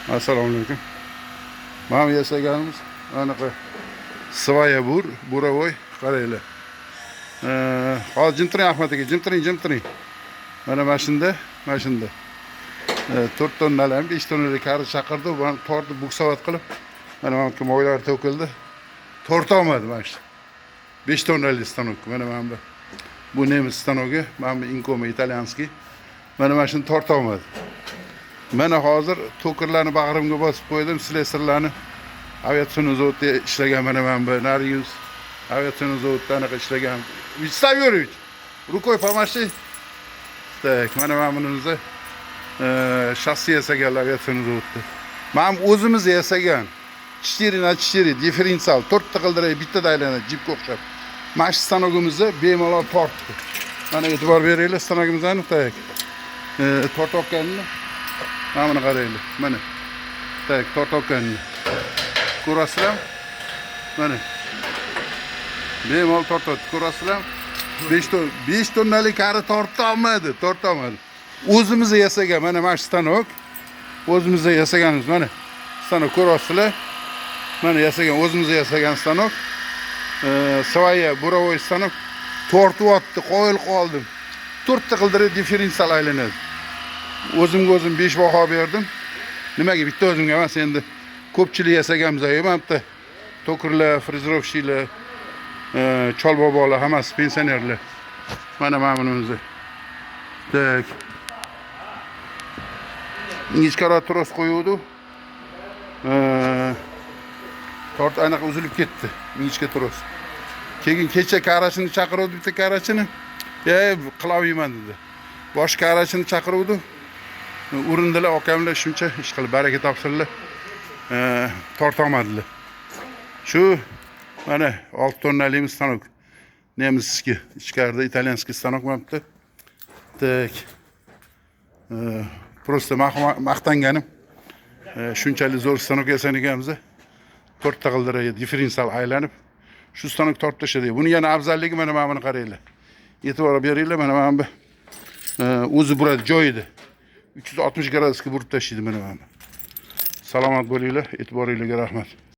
Assalomu alaykum. Mana yasaganimiz anaqa Svaya Buravoy qaranglar. Hozir jimtiring Ahmad aka, jimtiring. Mana shunda. 4 tonnalar, 5 tonnalik qari chaqirdi, buni tortib buksavat qilib, mana bu moylar to'kildi. Torta olmadi mana shu. 5 tonnalik stanok. Mana bu nemis stanogi, mana bu Incoma italyanskiy. Mana shuni torta olmadi. Mana hozir to'kirlarni bag'rimga bosib qo'ydim, slesarlarni aviatsion zavodda ishlagan mana bu Narius aviatsion zavodda anaqa ishlagan. Vistav Yurovich, rukoy помаши. Так, mana bunimizni shassi yasaganlar aviatsion zavodda. Mana o'zimiz yasagan 4x4 differensial 4 ta qildiray bitta aylanadi jipga o'xshab. Mana shu stanogimizni bemalol tortdi. Mana e'tibor beringlar stanogimizni, tak. Tortokkanini mana buni qaranglar. Mana. Tak, tortokkanini. Ko'rasizlar? Mana. Bemalol tortdi. Ko'rasizlar? 5 tonnalik qari torta olmadi. O'zimiz yasagan mana shu stanok. O'zimiz yasaganmiz mana. Stanok ko'rasizlar? Mana yasagan, o'zimiz yasagan stanok. Svaya Buravoy stanok. Tortib otdi, qo'yil qoldim. 4 ta qildirib differensial aylanadi. O'zimga 5 baho berdim. Nimaga bitta o'zimga emas, endi ko'pchilik yasaganmiz ayamapti. To'kirlar, frizirovщиlar, chol bobolar hammasi pensionerlar. Mana bunimizni. Tak. Ingichkara tros qo'yuvdi. Tort anaqa uzilib ketdi. Ingichka tros. Keyin kecha qarashini chaqiruvdi, bitta qarachini. Qilaverman dedi. Boshqa qarachini chaqiruvdi. Urindilar, okamlar shuncha ish qilib baraka topsinlar. Torta olmadilar. Shu mana 6 tonnalik stanok. Nemisskiy, ichkarida italyanskiy stanok bo'libdi. Tak. Просто maqtanganim. Shunchalik zo'r stanok yasan ekanmiz. 4 ta qildiray differensial aylanib shu stanok tortib tashladi. Buni yana afzalligi mana buni qaranglar. E'tibor beringlar, mana bu o'zi buradi joyida. 360 gradusga burib tashlaydi mana. Salomat bo'linglar, e'tiboringizga rahmat.